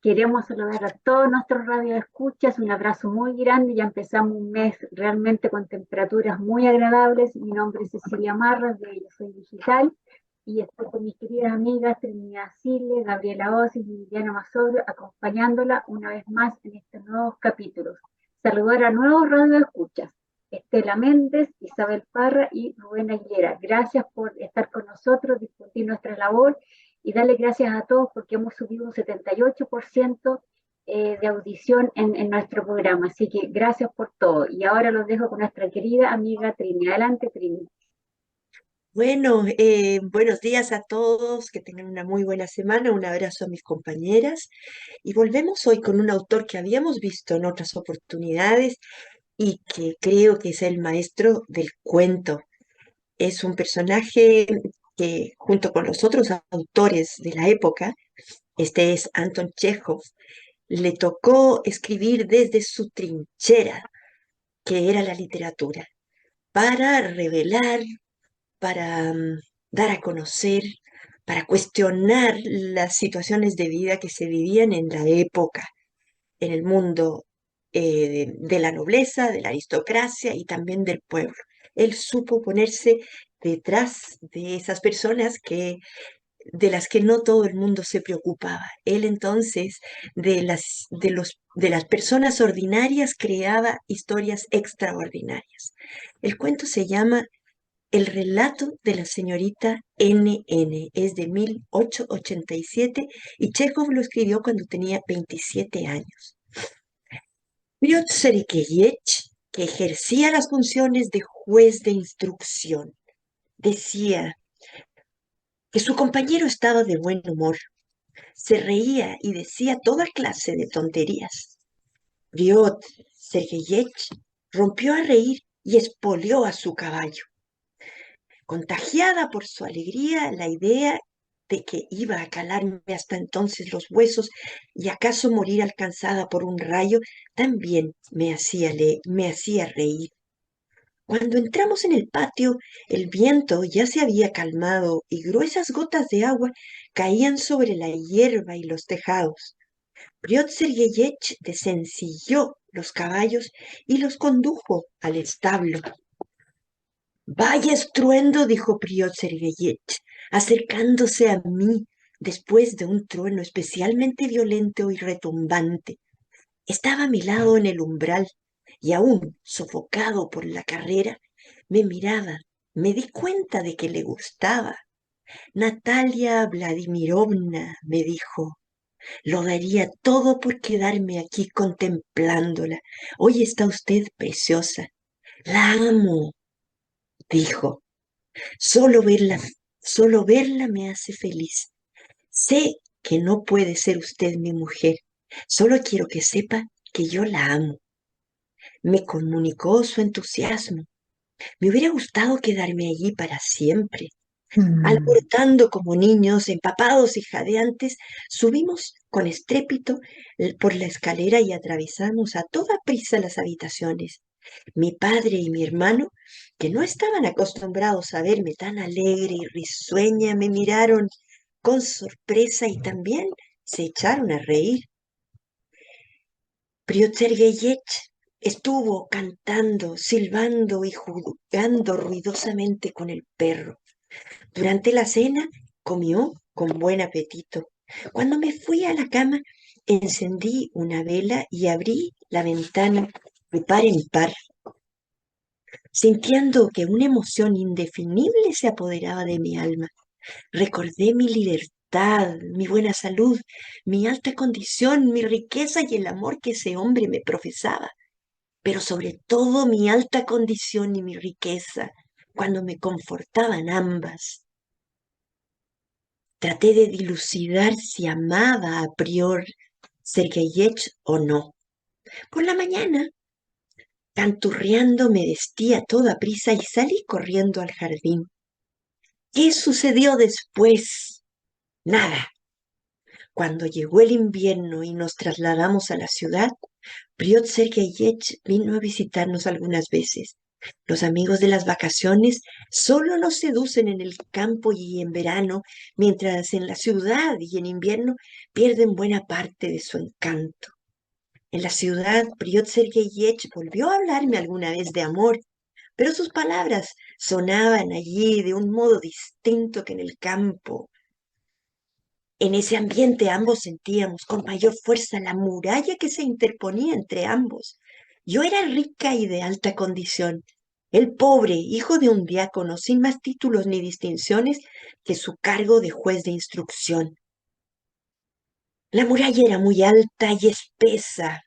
Queremos saludar a todos nuestros radioescuchas, un abrazo muy grande, ya empezamos un mes realmente con temperaturas muy agradables. Mi nombre es Cecilia Marras, de Yo Soy Digital, y estoy con mis queridas amigas Trinidad Siles, Gabriela Osis y Liliana Masobrio, acompañándola una vez más en estos nuevos capítulos. Saludar a nuevos radioescuchas, Estela Méndez, Isabel Parra y Rubén Aguilera. Gracias por estar con nosotros, discutir nuestra labor y darle gracias a todos porque hemos subido un 78% de audición en nuestro programa. Así que gracias por todo. Y ahora los dejo con nuestra querida amiga Trini. Adelante, Trini. Bueno, buenos días a todos, que tengan una muy buena semana, un abrazo a mis compañeras y volvemos hoy con un autor que habíamos visto en otras oportunidades y que creo que es el maestro del cuento. Es un personaje que junto con los otros autores de la época, este es Anton Chekhov, le tocó escribir desde su trinchera, que era la literatura, para revelar para dar a conocer, para cuestionar las situaciones de vida que se vivían en la época, en el mundo de la nobleza, de la aristocracia y también del pueblo. Él supo ponerse detrás de esas personas de las que no todo el mundo se preocupaba. Él entonces de las personas ordinarias creaba historias extraordinarias. El cuento se llama el relato de la señorita N.N. es de 1887 y Chekhov lo escribió cuando tenía 27 años. Piotr Sergeyevich, que ejercía las funciones de juez de instrucción, decía que su compañero estaba de buen humor, se reía y decía toda clase de tonterías. Piotr Sergeyevich rompió a reír y espoleó a su caballo. Contagiada por su alegría, la idea de que iba a calarme hasta entonces los huesos y acaso morir alcanzada por un rayo, también me hacía reír. Cuando entramos en el patio, el viento ya se había calmado y gruesas gotas de agua caían sobre la hierba y los tejados. Piotr Sergeyevich desencilló los caballos y los condujo al establo. Vaya estruendo, dijo Piotr Sergeyevich, acercándose a mí después de un trueno especialmente violento y retumbante. Estaba a mi lado en el umbral y aún sofocado por la carrera, me miraba. Me di cuenta de que le gustaba. Natalia Vladimirovna, me dijo, lo daría todo por quedarme aquí contemplándola. Hoy está usted preciosa. La amo, dijo. Solo verla, solo verla me hace feliz. Sé que no puede ser usted mi mujer. Solo quiero que sepa que yo la amo. Me comunicó su entusiasmo. Me hubiera gustado quedarme allí para siempre. Mm. Alborotando como niños, empapados y jadeantes, subimos con estrépito por la escalera y atravesamos a toda prisa las habitaciones. Mi padre y mi hermano, que no estaban acostumbrados a verme tan alegre y risueña, me miraron con sorpresa y también se echaron a reír. Priotergeyech estuvo cantando, silbando y jugando ruidosamente con el perro. Durante la cena comió con buen apetito. Cuando me fui a la cama, encendí una vela y abrí la ventana de par en par, sintiendo que una emoción indefinible se apoderaba de mi alma. Recordé mi libertad, mi buena salud, mi alta condición, mi riqueza y el amor que ese hombre me profesaba, pero sobre todo mi alta condición y mi riqueza, cuando me confortaban ambas. Traté de dilucidar si amaba a prior Sergeyevich o no. Por la mañana, canturreando, me vestí a toda prisa y salí corriendo al jardín. ¿Qué sucedió después? Nada. Cuando llegó el invierno y nos trasladamos a la ciudad, Piotr Sergeyevich vino a visitarnos algunas veces. Los amigos de las vacaciones Solo nos seducen en el campo y en verano, mientras en la ciudad y en invierno pierden buena parte de su encanto. En la ciudad, Piotr Sergeyevich volvió a hablarme alguna vez de amor, pero sus palabras sonaban allí de un modo distinto que en el campo. En ese ambiente ambos sentíamos con mayor fuerza la muralla que se interponía entre ambos. Yo era rica y de alta condición. El pobre, hijo de un diácono sin más títulos ni distinciones que su cargo de juez de instrucción. La muralla era muy alta y espesa.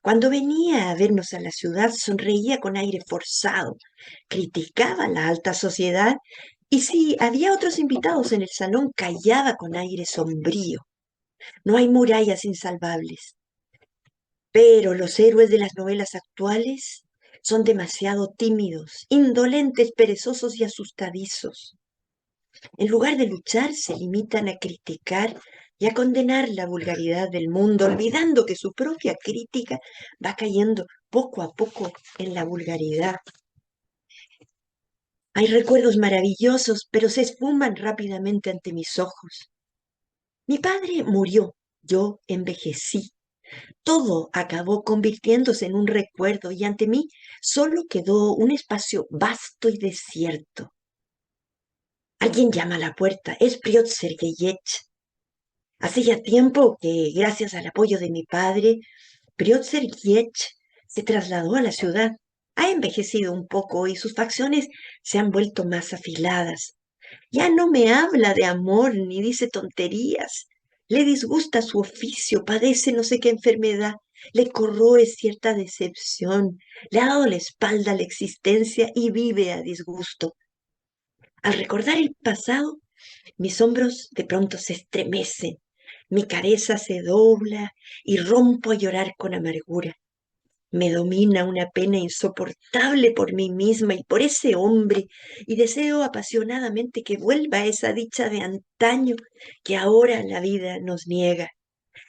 Cuando venía a vernos a la ciudad sonreía con aire forzado, criticaba la alta sociedad y si había otros invitados en el salón callaba con aire sombrío. No hay murallas insalvables, pero los héroes de las novelas actuales son demasiado tímidos, indolentes, perezosos y asustadizos. En lugar de luchar, se limitan a criticar y a condenar la vulgaridad del mundo, olvidando que su propia crítica va cayendo poco a poco en la vulgaridad. Hay recuerdos maravillosos, pero se esfuman rápidamente ante mis ojos. Mi padre murió, yo envejecí. Todo acabó convirtiéndose en un recuerdo y ante mí solo quedó un espacio vasto y desierto. Alguien llama a la puerta, es Piotr Sergeyevich. Hace ya tiempo que, gracias al apoyo de mi padre, Piotr Sergeyevich se trasladó a la ciudad. Ha envejecido un poco y sus facciones se han vuelto más afiladas. Ya no me habla de amor ni dice tonterías. Le disgusta su oficio, padece no sé qué enfermedad, le corroe cierta decepción, le ha dado la espalda a la existencia y vive a disgusto. Al recordar el pasado, mis hombros de pronto se estremecen, mi cabeza se dobla y rompo a llorar con amargura. Me domina una pena insoportable por mí misma y por ese hombre, y deseo apasionadamente que vuelva esa dicha de antaño que ahora la vida nos niega.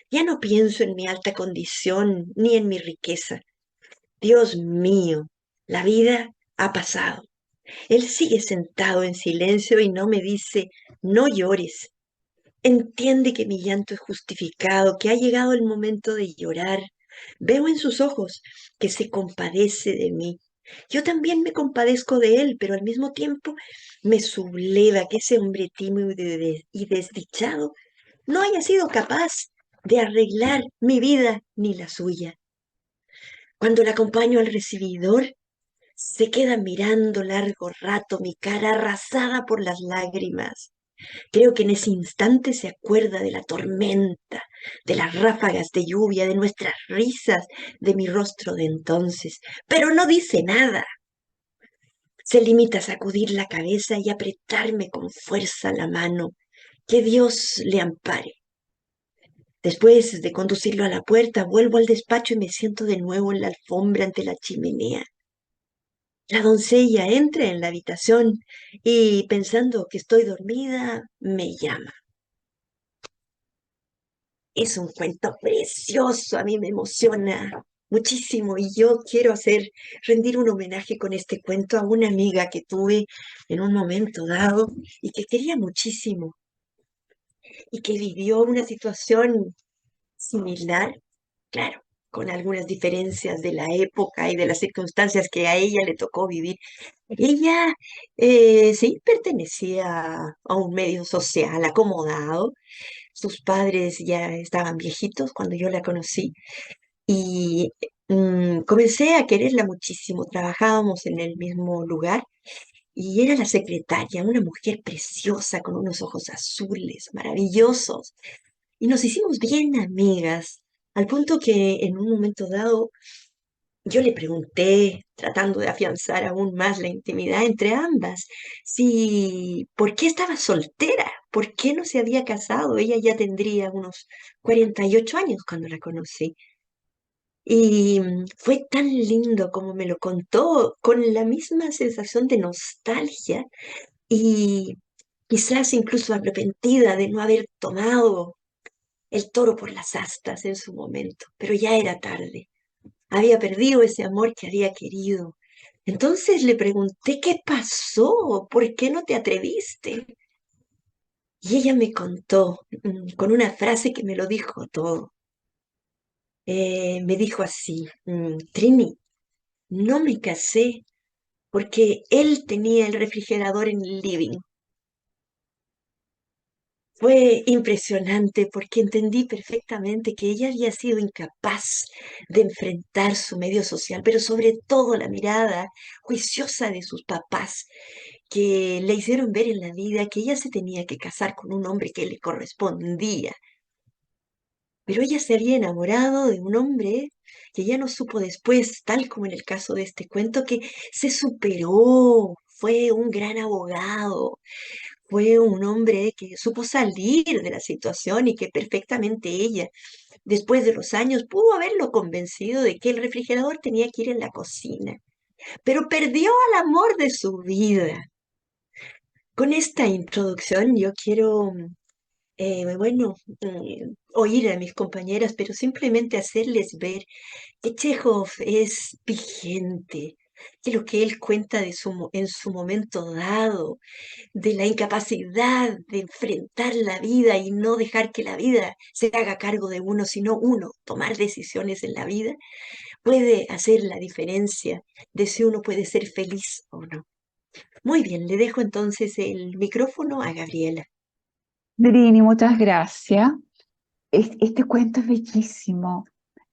Ya no pienso en mi alta condición ni en mi riqueza. Dios mío, la vida ha pasado. Él sigue sentado en silencio y no me dice, no llores. Entiende que mi llanto es justificado, que ha llegado el momento de llorar. Veo en sus ojos que se compadece de mí. Yo también me compadezco de él, pero al mismo tiempo me subleva que ese hombre tímido y desdichado no haya sido capaz de arreglar mi vida ni la suya. Cuando le acompaño al recibidor, se queda mirando largo rato mi cara arrasada por las lágrimas. Creo que en ese instante se acuerda de la tormenta, de las ráfagas de lluvia, de nuestras risas, de mi rostro de entonces, pero no dice nada. Se limita a sacudir la cabeza y apretarme con fuerza la mano. Que Dios le ampare. Después de conducirlo a la puerta, vuelvo al despacho y me siento de nuevo en la alfombra ante la chimenea. La doncella entra en la habitación y, pensando que estoy dormida, me llama. Es un cuento precioso, a mí me emociona muchísimo y yo quiero rendir un homenaje con este cuento a una amiga que tuve en un momento dado y que quería muchísimo y que vivió una situación similar, claro, con algunas diferencias de la época y de las circunstancias que a ella le tocó vivir. Ella sí pertenecía a un medio social acomodado. Sus padres ya estaban viejitos cuando yo la conocí y comencé a quererla muchísimo. Trabajábamos en el mismo lugar y era la secretaria, una mujer preciosa con unos ojos azules, maravillosos. Y nos hicimos bien amigas, al punto que en un momento dado yo le pregunté, tratando de afianzar aún más la intimidad entre ambas, si por qué estaba soltera, por qué no se había casado. Ella ya tendría unos 48 años cuando la conocí. Y fue tan lindo como me lo contó, con la misma sensación de nostalgia y quizás incluso arrepentida de no haber tomado el toro por las astas en su momento, pero ya era tarde. Había perdido ese amor que había querido. Entonces le pregunté, ¿qué pasó? ¿Por qué no te atreviste? Y ella me contó con una frase que me lo dijo todo. Me dijo así, Trini, no me casé porque él tenía el refrigerador en el living. Fue impresionante porque entendí perfectamente que ella había sido incapaz de enfrentar su medio social, pero sobre todo la mirada juiciosa de sus papás, que le hicieron ver en la vida que ella se tenía que casar con un hombre que le correspondía. Pero ella se había enamorado de un hombre que ya no supo después, tal como en el caso de este cuento, que se superó, fue un gran abogado, fue un hombre que supo salir de la situación y que perfectamente ella, después de los años, pudo haberlo convencido de que el refrigerador tenía que ir en la cocina, pero perdió al amor de su vida. Con esta introducción yo quiero, oír a mis compañeras, pero simplemente hacerles ver que Chekhov es vigente, que lo que él cuenta en su momento dado, de la incapacidad de enfrentar la vida y no dejar que la vida se haga cargo de uno, sino uno tomar decisiones en la vida, puede hacer la diferencia de si uno puede ser feliz o no. Muy bien, le dejo entonces el micrófono a Gabriela. Drini, muchas gracias. Este cuento es bellísimo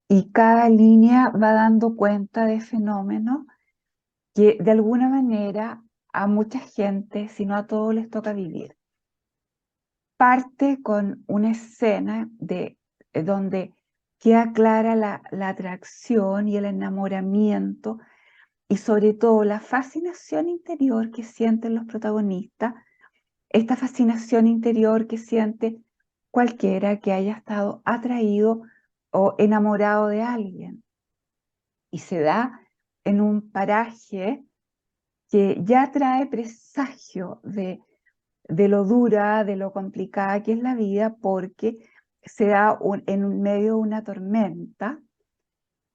y cada línea va dando cuenta de fenómenos que de alguna manera a mucha gente, si no a todos, les toca vivir. Parte con una escena donde queda clara la atracción y el enamoramiento y sobre todo la fascinación interior que sienten los protagonistas, esta fascinación interior que siente cualquiera que haya estado atraído o enamorado de alguien. Y se da en un paraje que ya trae presagio de lo dura, de lo complicada que es la vida, porque se da en medio de una tormenta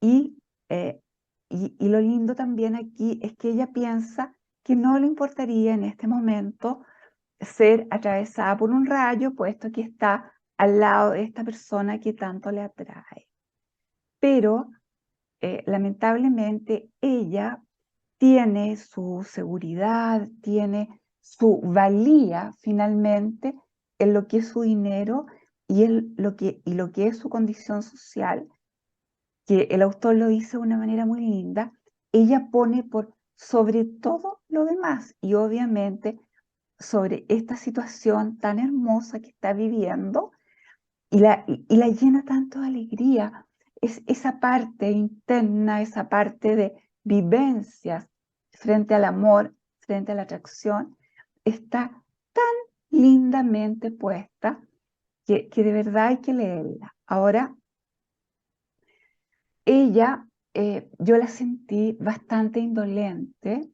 y, eh, y lo lindo también aquí es que ella piensa que no le importaría en este momento ser atravesada por un rayo, puesto que está al lado de esta persona que tanto le atrae. Pero lamentablemente ella tiene su seguridad, tiene su valía finalmente en lo que es su dinero y lo que es su condición social, que el autor lo dice de una manera muy linda. Ella pone por sobre todo lo demás y obviamente sobre esta situación tan hermosa que está viviendo y la llena tanto de alegría. Es esa parte interna, esa parte de vivencias frente al amor, frente a la atracción, está tan lindamente puesta que de verdad hay que leerla. Ahora, ella, yo la sentí bastante indolente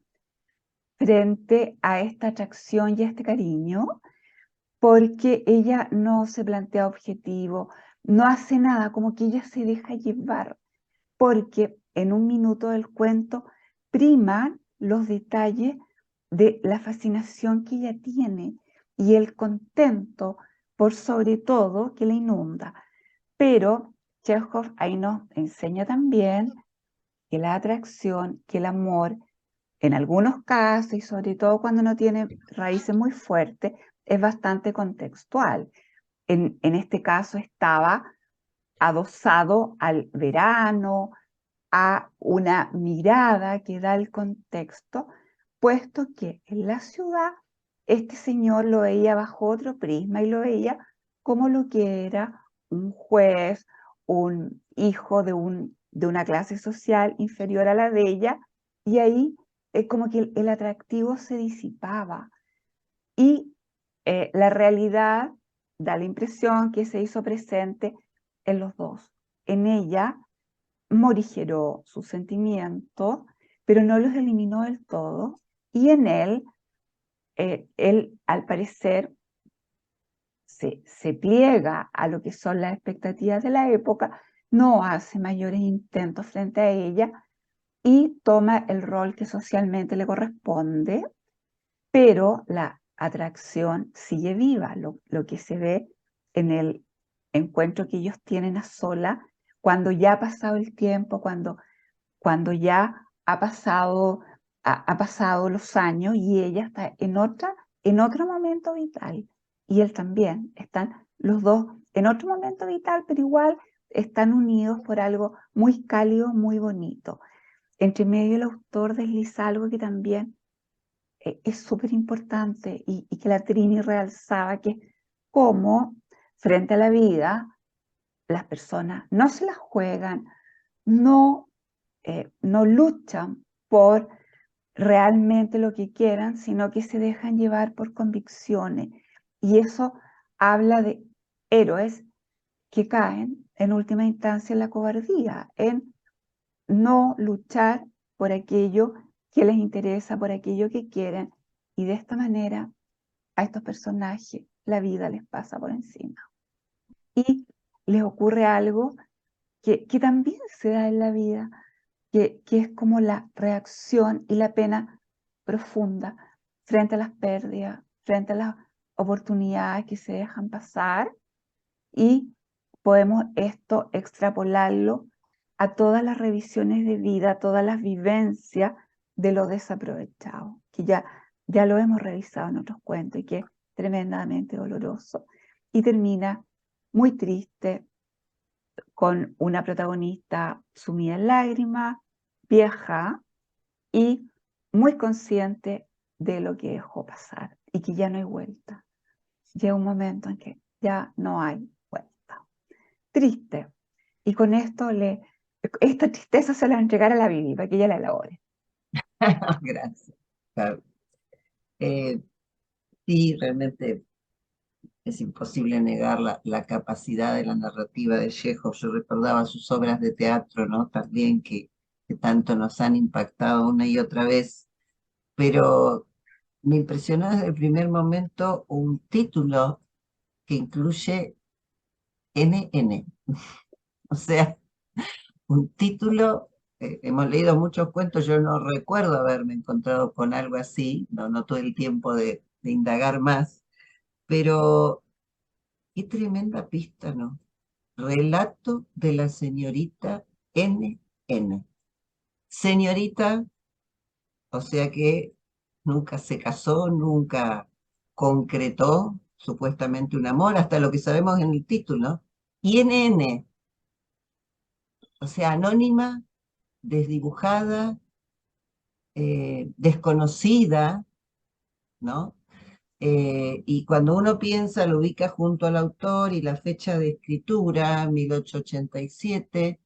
frente a esta atracción y a este cariño, porque ella no se plantea objetivo, no hace nada, como que ella se deja llevar, porque en un minuto del cuento priman los detalles de la fascinación que ella tiene y el contento por sobre todo que le inunda. Pero Chekhov ahí nos enseña también que la atracción, que el amor, en algunos casos y sobre todo cuando no tiene raíces muy fuertes, es bastante contextual. En este caso estaba adosado al verano, a una mirada que da el contexto, puesto que en la ciudad este señor lo veía bajo otro prisma y lo veía como lo que era un juez, un hijo de una clase social inferior a la de ella, y ahí es como que el atractivo se disipaba y la realidad da la impresión que se hizo presente en los dos. En ella morigeró sus sentimientos, pero no los eliminó del todo. Y en él al parecer se pliega a lo que son las expectativas de la época, no hace mayores intentos frente a ella, y toma el rol que socialmente le corresponde, pero la atracción sigue viva, lo que se ve en el encuentro que ellos tienen a sola, cuando ya ha pasado el tiempo, cuando ya ha pasado los años y ella está en otro momento vital, y él también, están los dos en otro momento vital, pero igual están unidos por algo muy cálido, muy bonito. Entre medio el autor desliza algo que también es súper importante y que la Trini realzaba, que es cómo frente a la vida las personas no se las juegan, no, no luchan por realmente lo que quieran, sino que se dejan llevar por convicciones. Y eso habla de héroes que caen en última instancia en la cobardía, en no luchar por aquello que les interesa, por aquello que quieren. Y de esta manera a estos personajes la vida les pasa por encima. Y les ocurre algo que también se da en la vida, que es como la reacción y la pena profunda frente a las pérdidas, frente a las oportunidades que se dejan pasar, y podemos esto extrapolarlo a todas las revisiones de vida, a todas las vivencias de lo desaprovechado, que ya lo hemos revisado en otros cuentos y que es tremendamente doloroso. Y termina muy triste, con una protagonista sumida en lágrimas, vieja y muy consciente de lo que dejó pasar y que ya no hay vuelta. Llega un momento en que ya no hay vuelta. Triste. Y con esto esta tristeza se la va a entregar a la Vivi para que ella la elabore. Gracias. Claro. Sí, realmente es imposible negar la capacidad de la narrativa de Chekhov. Yo recordaba sus obras de teatro, ¿no? También que tanto nos han impactado una y otra vez, pero me impresionó desde el primer momento un título que incluye NN. O sea, un título, hemos leído muchos cuentos, yo no recuerdo haberme encontrado con algo así, no tuve el tiempo de indagar más, pero qué tremenda pista, ¿no? Relato de la señorita NN. Señorita, o sea que nunca se casó, nunca concretó supuestamente un amor, hasta lo que sabemos en el título, ¿no? Y NN, o sea, anónima, desdibujada, desconocida, ¿no? Y cuando uno piensa, lo ubica junto al autor y la fecha de escritura, 1887,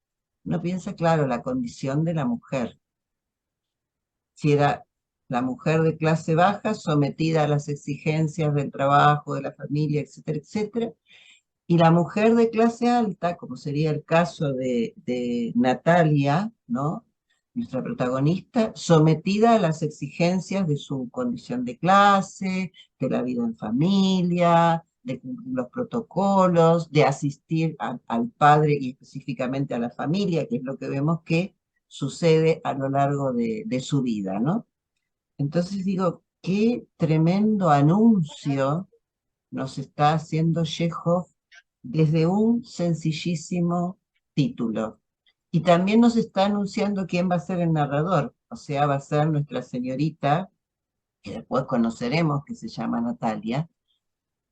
uno piensa, claro, la condición de la mujer. Si era la mujer de clase baja, sometida a las exigencias del trabajo, de la familia, etcétera, etcétera, y la mujer de clase alta, como sería el caso de Natalia, ¿no? Nuestra protagonista, sometida a las exigencias de su condición de clase, de la vida en familia, de cumplir los protocolos, de asistir al padre y específicamente a la familia, que es lo que vemos que sucede a lo largo de su vida, ¿no? Entonces digo, qué tremendo anuncio nos está haciendo Chekhov desde un sencillísimo título. Y también nos está anunciando quién va a ser el narrador, o sea, va a ser nuestra señorita, que después conoceremos, que se llama Natalia,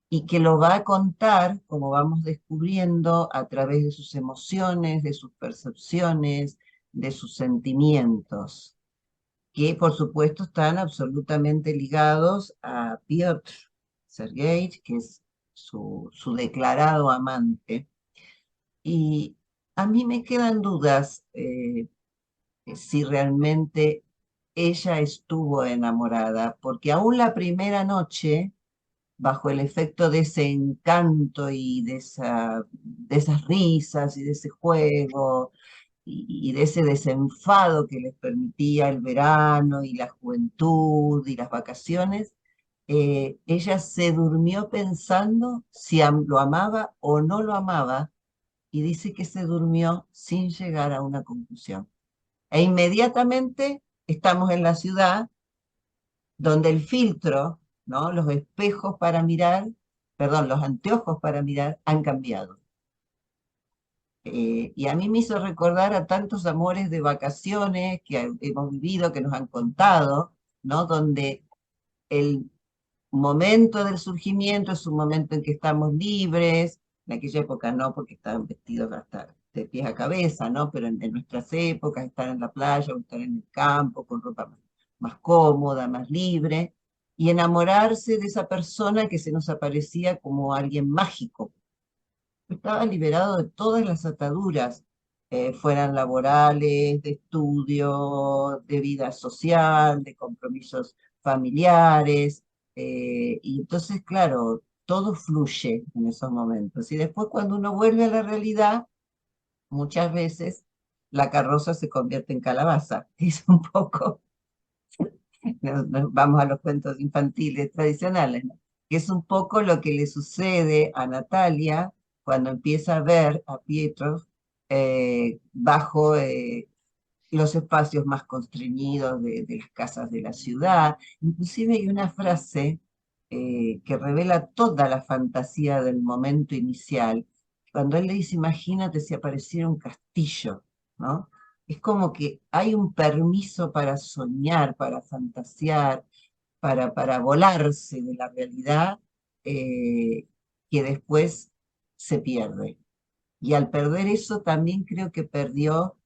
y que lo va a contar, como vamos descubriendo, a través de sus emociones, de sus percepciones, de sus sentimientos, que por supuesto están absolutamente ligados a Piotr Sergeyevich, que es su declarado amante. Y a mí me quedan dudas si realmente ella estuvo enamorada, porque aún la primera noche, bajo el efecto de ese encanto y de esas risas y de ese juego y de ese desenfado que les permitía el verano y la juventud y las vacaciones, ella se durmió pensando si lo amaba o no lo amaba, y dice que se durmió sin llegar a una conclusión. E inmediatamente estamos en la ciudad donde el filtro, ¿no? Los espejos para mirar, perdón, los anteojos para mirar han cambiado. Y a mí me hizo recordar a tantos amores de vacaciones que hemos vivido, que nos han contado, ¿no? Donde el momento del surgimiento es un momento en que estamos libres, en aquella época no, porque estaban vestidos hasta de pies a cabeza, ¿no? Pero en nuestras épocas, estar en la playa o estar en el campo con ropa más cómoda, más libre, y enamorarse de esa persona que se nos aparecía como alguien mágico. Estaba liberado de todas las ataduras, fueran laborales, de estudio, de vida social, de compromisos familiares, y entonces, claro, todo fluye en esos momentos. Y después cuando uno vuelve a la realidad, muchas veces la carroza se convierte en calabaza. Es un poco, nos vamos a los cuentos infantiles tradicionales, ¿no? Que es un poco lo que le sucede a Natalia cuando empieza a ver a Pietro bajo los espacios más constreñidos de las casas de la ciudad. Inclusive hay una frase que revela toda la fantasía del momento inicial, cuando él le dice, imagínate si apareciera un castillo, ¿no? Es como que hay un permiso para soñar, para fantasear, para volarse de la realidad, que después se pierde. Y al perder eso también creo que perdió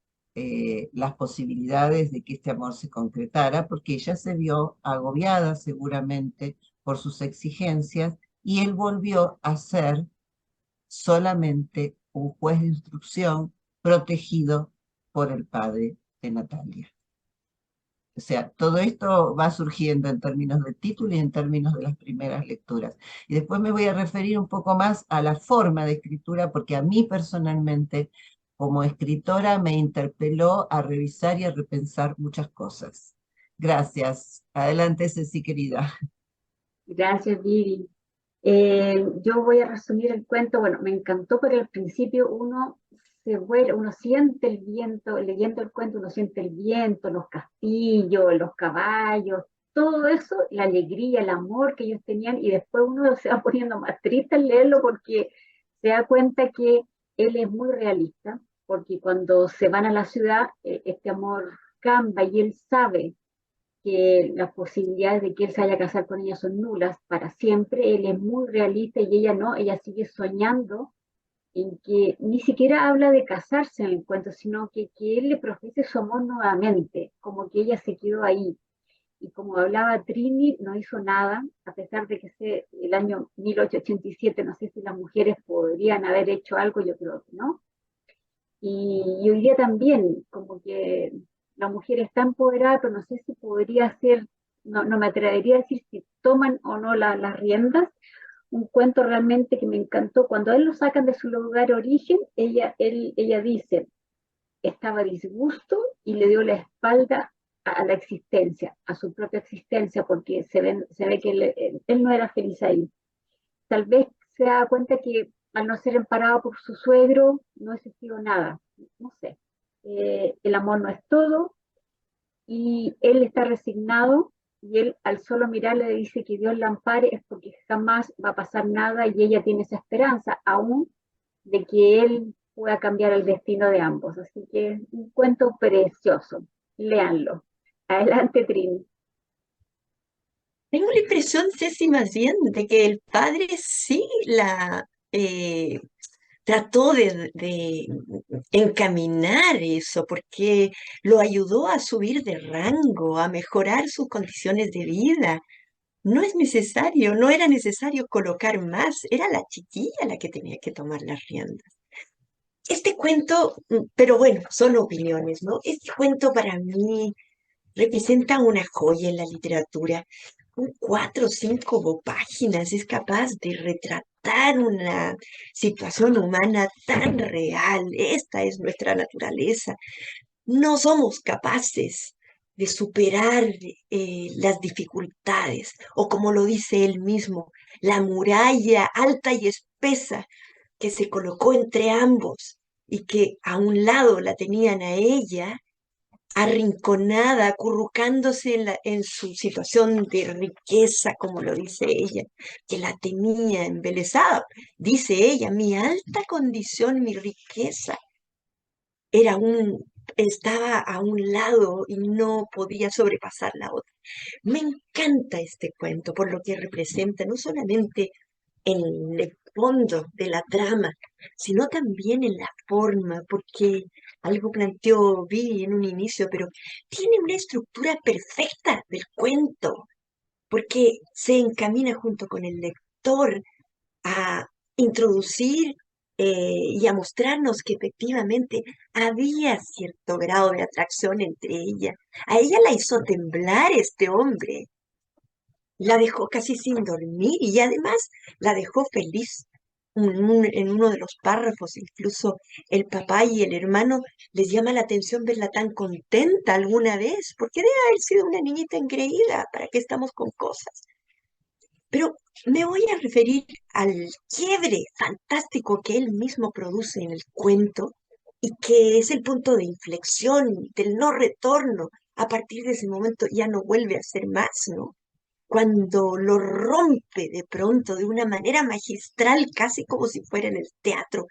las posibilidades de que este amor se concretara, porque ella se vio agobiada seguramente por sus exigencias y él volvió a ser solamente un juez de instrucción protegido por el padre de Natalia. O sea, todo esto va surgiendo en términos de título y en términos de las primeras lecturas. Y después me voy a referir un poco más a la forma de escritura, porque a mí personalmente, como escritora, me interpeló a revisar y a repensar muchas cosas. Gracias. Adelante, Ceci, querida. Gracias, Vivi. Yo voy a resumir el cuento. Bueno, me encantó, pero al principio uno se vuela, uno siente el viento, leyendo el cuento, uno siente el viento, los castillos, los caballos, todo eso, la alegría, el amor que ellos tenían, y después uno se va poniendo más triste al leerlo porque se da cuenta que él es muy realista, porque cuando se van a la ciudad, este amor cambia y él sabe que las posibilidades de que él se vaya a casar con ella son nulas para siempre. Él es muy realista y ella no, ella sigue soñando en que ni siquiera habla de casarse en el cuento, sino que él le profese su amor nuevamente, como que ella se quedó ahí. Y como hablaba Trini, no hizo nada, a pesar de que el año 1887, no sé si las mujeres podrían haber hecho algo, yo creo que no. Y hoy día también, como que la mujer está empoderada, pero no sé si podría ser, no me atrevería a decir si toman o no las riendas. Un cuento realmente que me encantó. Cuando a él lo sacan de su lugar de origen, ella dice, estaba a disgusto y le dio la espalda a la existencia, a su propia existencia, porque se ve que él no era feliz ahí. Tal vez se da cuenta que al no ser amparado por su suegro, no ha existido nada, no sé. El amor no es todo y él está resignado y él al solo mirarle le dice que Dios la ampare es porque jamás va a pasar nada y ella tiene esa esperanza aún de que él pueda cambiar el destino de ambos. Así que es un cuento precioso, léanlo. Adelante, Trini. Tengo la impresión, Ceci, más bien, de que el padre sí eh, trató de encaminar eso, porque lo ayudó a subir de rango, a mejorar sus condiciones de vida. No es necesario, no era necesario colocar más, era la chiquilla la que tenía que tomar las riendas. Este cuento, pero bueno, son opiniones, ¿no? Este cuento para mí representa una joya en la literatura. Con 4 o 5 páginas es capaz de retratar una situación humana tan real. Esta es nuestra naturaleza. No somos capaces de superar las dificultades, o como lo dice él mismo, la muralla alta y espesa que se colocó entre ambos y que a un lado la tenían a ella arrinconada, acurrucándose en su situación de riqueza, como lo dice ella, que la tenía embelesada. Dice ella, mi alta condición, mi riqueza, era estaba a un lado y no podía sobrepasar la otra. Me encanta este cuento por lo que representa, no solamente en el fondo de la trama, sino también en la forma, porque algo planteó Vi en un inicio, pero tiene una estructura perfecta del cuento, porque se encamina junto con el lector a introducir y a mostrarnos que efectivamente había cierto grado de atracción entre ella. A ella la hizo temblar este hombre, la dejó casi sin dormir y además la dejó feliz. En uno de los párrafos, incluso el papá y el hermano les llama la atención verla tan contenta alguna vez, porque debe haber sido una niñita engreída, ¿para qué estamos con cosas? Pero me voy a referir al quiebre fantástico que él mismo produce en el cuento y que es el punto de inflexión, del no retorno. A partir de ese momento ya no vuelve a ser más, ¿no? Cuando lo rompe de pronto de una manera magistral, casi como si fuera en el teatro,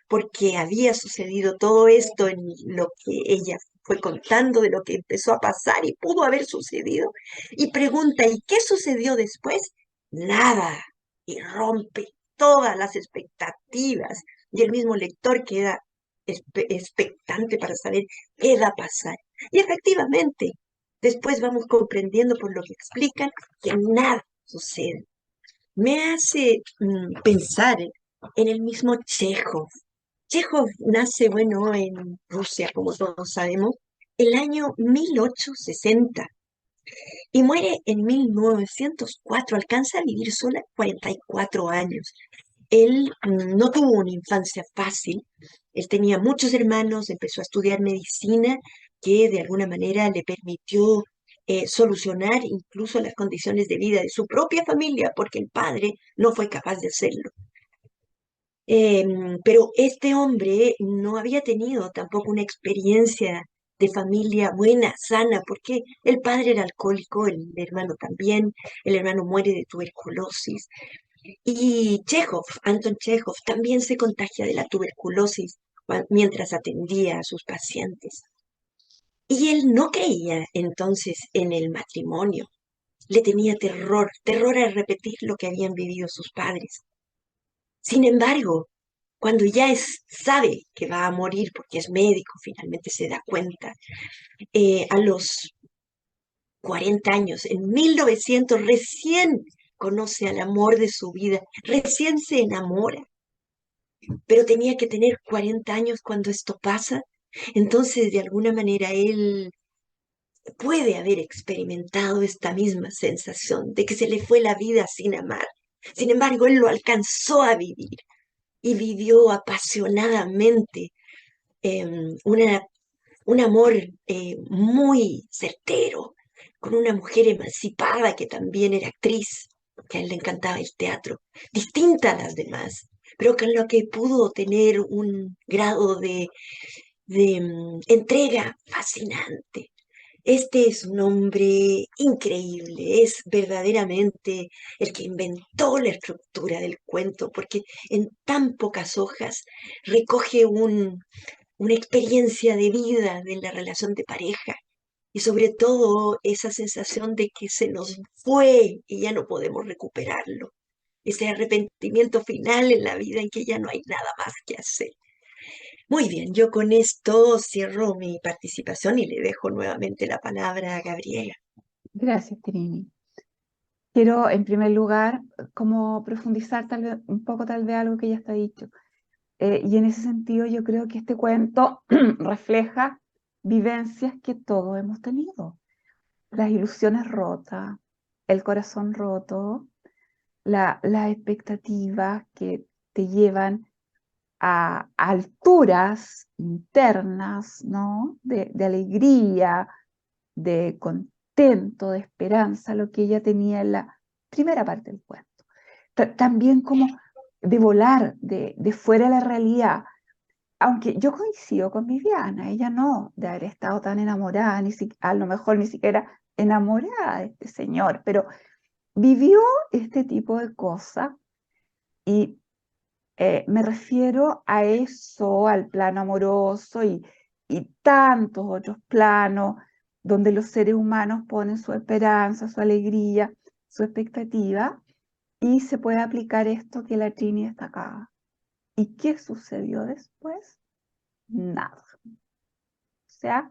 porque había sucedido todo esto en lo que ella fue contando de lo que empezó a pasar y pudo haber sucedido, y pregunta, ¿y qué sucedió después? Nada, y rompe todas las expectativas, y el mismo lector queda expectante para saber qué va a pasar. Y efectivamente, después vamos comprendiendo por lo que explican que nada sucede. Me hace pensar en el mismo Chekhov. Chekhov nace, bueno, en Rusia, como todos sabemos, el año 1860 y muere en 1904. Alcanza a vivir sola 44 años. Él no tuvo una infancia fácil. Él tenía muchos hermanos, empezó a estudiar medicina, que de alguna manera le permitió solucionar incluso las condiciones de vida de su propia familia, porque el padre no fue capaz de hacerlo. Pero este hombre no había tenido tampoco una experiencia de familia buena, sana, porque el padre era alcohólico, el hermano también, el hermano muere de tuberculosis. Y Chekhov, Anton Chekhov, también se contagia de la tuberculosis mientras atendía a sus pacientes. Y él no creía entonces en el matrimonio. Le tenía terror, terror a repetir lo que habían vivido sus padres. Sin embargo, cuando ya sabe que va a morir porque es médico, finalmente se da cuenta, a los 40 años, en 1900, recién conoce al amor de su vida, recién se enamora, pero tenía que tener 40 años cuando esto pasa. Entonces, de alguna manera, él puede haber experimentado esta misma sensación de que se le fue la vida sin amar. Sin embargo, él lo alcanzó a vivir y vivió apasionadamente una un amor muy certero, con una mujer emancipada que también era actriz, que a él le encantaba el teatro, distinta a las demás, pero con lo que pudo tener un grado de entrega fascinante. Este es un hombre increíble, es verdaderamente el que inventó la estructura del cuento, porque en tan pocas hojas recoge una experiencia de vida de la relación de pareja y sobre todo esa sensación de que se nos fue y ya no podemos recuperarlo. Ese arrepentimiento final en la vida en que ya no hay nada más que hacer. Muy bien, yo con esto cierro mi participación y le dejo nuevamente la palabra a Gabriela. Gracias, Trini. Quiero, en primer lugar, como profundizar tal vez, un poco tal vez algo que ya está dicho. Y en ese sentido yo creo que este cuento refleja vivencias que todos hemos tenido. Las ilusiones rotas, el corazón roto, las expectativas que te llevan a alturas internas, ¿no? De alegría, de contento, de esperanza, lo que ella tenía en la primera parte del cuento. También como de volar de fuera de la realidad. aunque yo coincido con Viviana, ella no, de haber estado tan enamorada, a lo mejor ni siquiera enamorada de este señor, pero vivió este tipo de cosas y me refiero a eso, al plano amoroso y tantos otros planos donde los seres humanos ponen su esperanza, su alegría, su expectativa y se puede aplicar esto que la Trini destacaba. ¿Y qué sucedió después? Nada. O sea,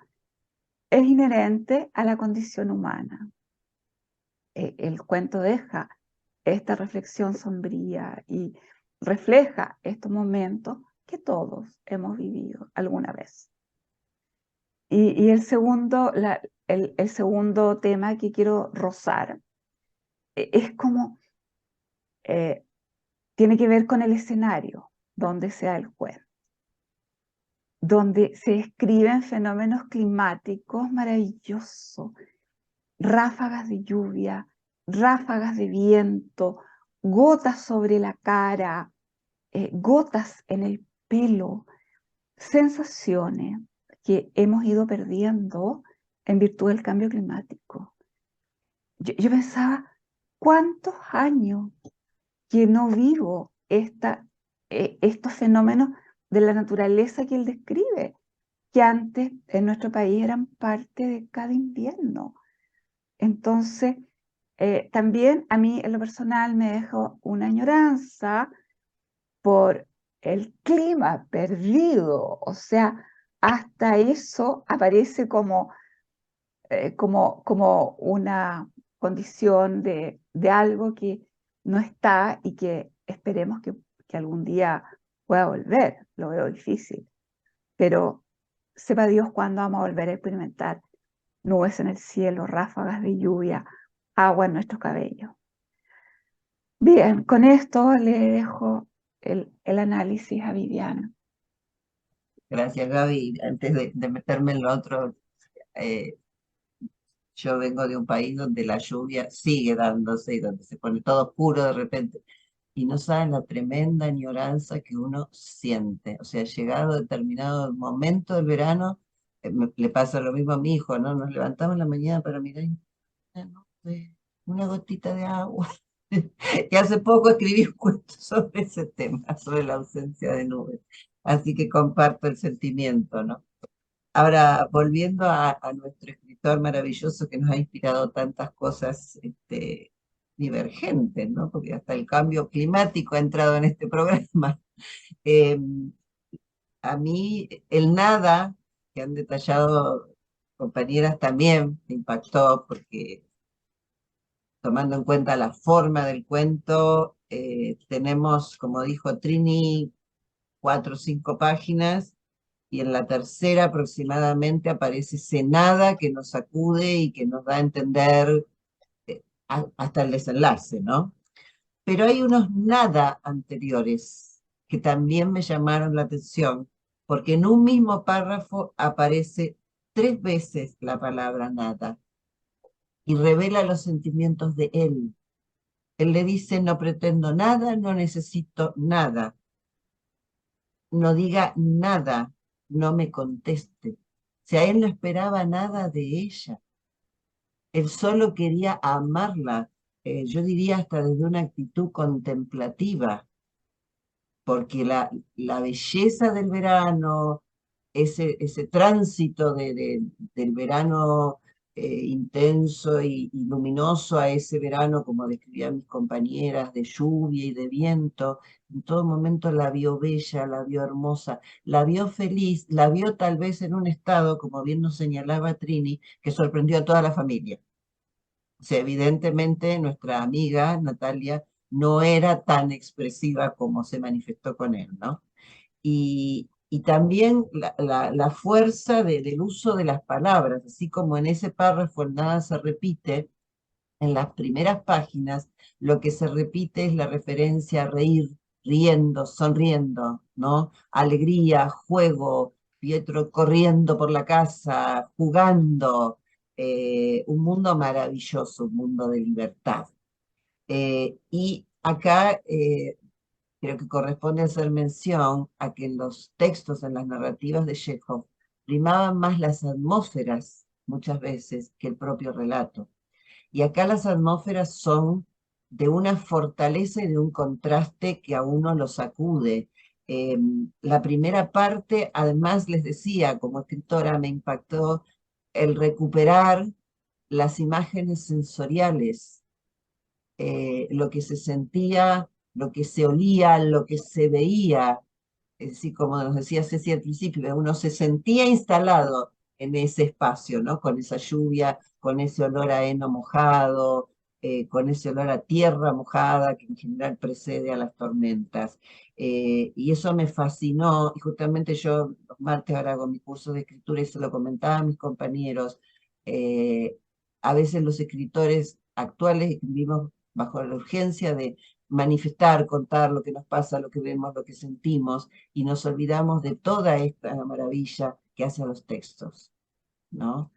es inherente a la condición humana. El cuento deja esta reflexión sombría y refleja estos momentos que todos hemos vivido alguna vez. Y el segundo tema que quiero rozar es como, tiene que ver con el escenario donde se da el cuento, donde se describen fenómenos climáticos maravillosos, ráfagas de lluvia, ráfagas de viento, gotas sobre la cara, gotas en el pelo, sensaciones que hemos ido perdiendo en virtud del cambio climático. Yo pensaba, ¿cuántos años que no vivo estos fenómenos de la naturaleza que él describe, que antes en nuestro país eran parte de cada invierno? Entonces, también a mí en lo personal me dejó una añoranza por el clima perdido, o sea, hasta eso aparece como una condición de algo que no está y que esperemos que algún día pueda volver. Lo veo difícil, pero sepa Dios cuándo vamos a volver a experimentar nubes en el cielo, ráfagas de lluvia, agua en nuestros cabellos. Bien, con esto le dejo el análisis a Viviana. Gracias, Gaby. Antes de meterme en lo otro, eh, yo vengo de un país donde la lluvia sigue dándose y donde se pone todo oscuro de repente. Y no saben la tremenda añoranza que uno siente. O sea, llegado a determinado momento del verano, le pasa lo mismo a mi hijo, ¿no? Nos levantamos en la mañana para mirar y, no sé, una gotita de agua. Y hace poco escribí un cuento sobre ese tema, sobre la ausencia de nubes. Así que comparto el sentimiento, ¿no? Ahora, volviendo a nuestro escritor maravilloso que nos ha inspirado tantas cosas divergentes, ¿no? Porque hasta el cambio climático ha entrado en este programa. Eh, a mí, el nada, que han detallado compañeras, también me impactó, porque tomando en cuenta la forma del cuento, tenemos, como dijo Trini, 4 o 5 páginas y en la tercera aproximadamente aparece ese nada que nos sacude y que nos da a entender hasta el desenlace, ¿no? Pero hay unos nada anteriores que también me llamaron la atención, porque en un mismo párrafo aparece 3 veces la palabra nada y revela los sentimientos de él. Él le dice, no pretendo nada, no necesito nada, no diga nada, no me conteste. O sea, él no esperaba nada de ella. Él solo quería amarla, yo diría hasta desde una actitud contemplativa, porque la belleza del verano, ese tránsito del verano intenso y luminoso a ese verano, como describían mis compañeras, de lluvia y de viento, en todo momento la vio bella, la vio hermosa, la vio feliz, la vio tal vez en un estado, como bien nos señalaba Trini, que sorprendió a toda la familia. O sea, evidentemente nuestra amiga Natalia no era tan expresiva como se manifestó con él, ¿no? Y también la fuerza del uso de las palabras, así como en ese párrafo el nada se repite, en las primeras páginas lo que se repite es la referencia a reír, riendo, sonriendo, ¿no? Alegría, juego, Pietro corriendo por la casa, jugando, un mundo maravilloso, un mundo de libertad. Y acá creo que corresponde hacer mención a que en los textos, en las narrativas de Chekhov, primaban más las atmósferas muchas veces que el propio relato. Y acá las atmósferas son de una fortaleza y de un contraste que a uno lo sacude. La primera parte, además les decía, como escritora me impactó el recuperar las imágenes sensoriales, lo que se sentía, lo que se olía, lo que se veía. Es decir, como nos decía Ceci al principio, uno se sentía instalado en ese espacio, ¿no? Con esa lluvia, con ese olor a heno mojado, con ese olor a tierra mojada que en general precede a las tormentas. Y eso me fascinó, y justamente yo los martes ahora hago mi curso de escritura y se lo comentaba a mis compañeros. eh, a veces los escritores actuales escribimos bajo la urgencia de manifestar, contar lo que nos pasa, lo que vemos, lo que sentimos, y nos olvidamos de toda esta maravilla que hacen los textos, ¿no?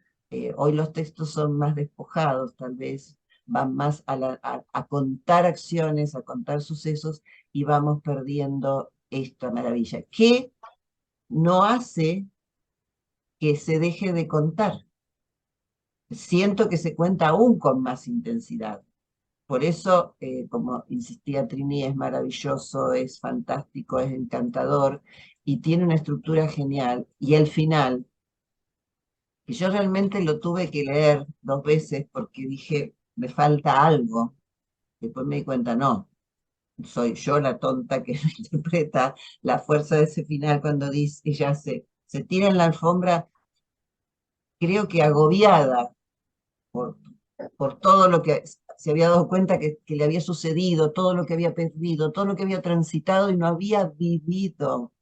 Hoy los textos son más despojados, tal vez van más a contar acciones, a contar sucesos, y vamos perdiendo esta maravilla, que no hace que se deje de contar. Siento que se cuenta aún con más intensidad. Por eso, como insistía Trini, es maravilloso, es fantástico, es encantador y tiene una estructura genial. Y el final, que yo realmente lo tuve que leer 2 veces porque dije, me falta algo. Después me di cuenta, no, soy yo la tonta que interpreta la fuerza de ese final cuando dice, ella se tira en la alfombra, creo que agobiada por, por todo lo que se había dado cuenta que le había sucedido, todo lo que había perdido, todo lo que había transitado y no había vivido.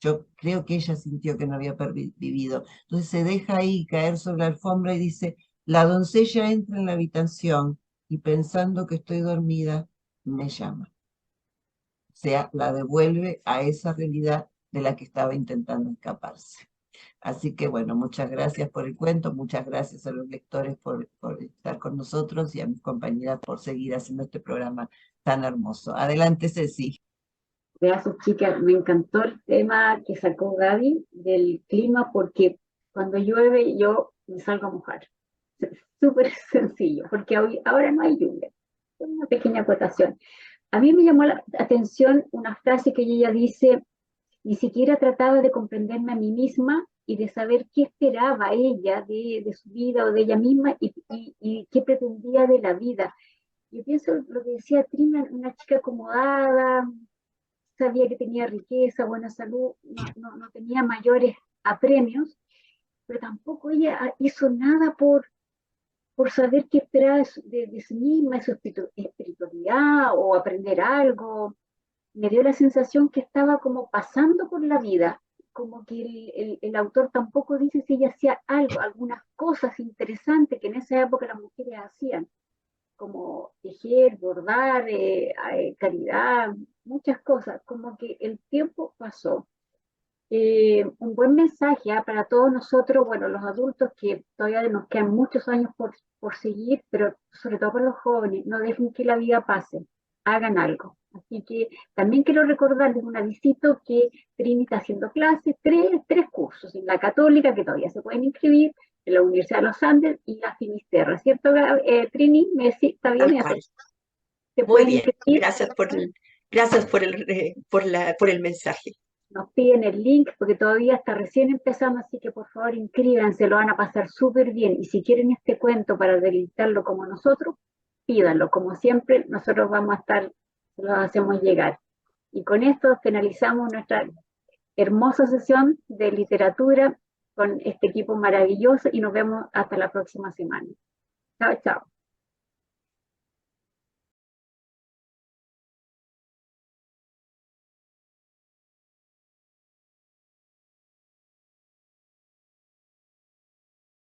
Yo creo que ella sintió que no había vivido. Entonces se deja ahí caer sobre la alfombra y dice, la doncella entra en la habitación y pensando que estoy dormida, me llama. O sea, la devuelve a esa realidad de la que estaba intentando escaparse. Así que bueno, muchas gracias por el cuento, muchas gracias a los lectores por estar con nosotros y a mis compañeras por seguir haciendo este programa tan hermoso. Adelante, Ceci. Gracias, chicas. Me encantó el tema que sacó Gaby del clima porque cuando llueve yo me salgo a mojar. Es súper sencillo, porque hoy, ahora no hay lluvia. Una pequeña acotación. A mí me llamó la atención una frase que ella dice, ni siquiera trataba de comprenderme a mí misma y de saber qué esperaba ella de su vida o de ella misma y qué pretendía de la vida. Yo pienso lo que decía Trina, una chica acomodada, sabía que tenía riqueza, buena salud, no tenía mayores apremios, pero tampoco ella hizo nada por saber qué esperaba de sí misma, de su espiritualidad o aprender algo. Me dio la sensación que estaba como pasando por la vida, como que el autor tampoco dice si ella hacía algo, algunas cosas interesantes que en esa época las mujeres hacían, como tejer, bordar, caridad, muchas cosas, como que el tiempo pasó. Un buen mensaje para todos nosotros, bueno, los adultos que todavía nos quedan muchos años por seguir, pero sobre todo para los jóvenes, no dejen que la vida pase, hagan algo. Así que también quiero recordarles un avisito que Trini está haciendo clases, tres cursos, en la Católica, que todavía se pueden inscribir, en la Universidad de los Andes y la Finisterra, ¿cierto, Trini? ¿Está bien Tal eso? cual. Se Muy pueden bien. inscribir. Gracias por el mensaje. Nos piden el link porque todavía está recién empezando, así que por favor inscríbanse, lo van a pasar súper bien. Y si quieren este cuento para deleitarlo como nosotros, pídanlo. Como siempre, nosotros vamos a estar, se los hacemos llegar. Y con esto finalizamos nuestra hermosa sesión de literatura con este equipo maravilloso y nos vemos hasta la próxima semana. Chao, chao.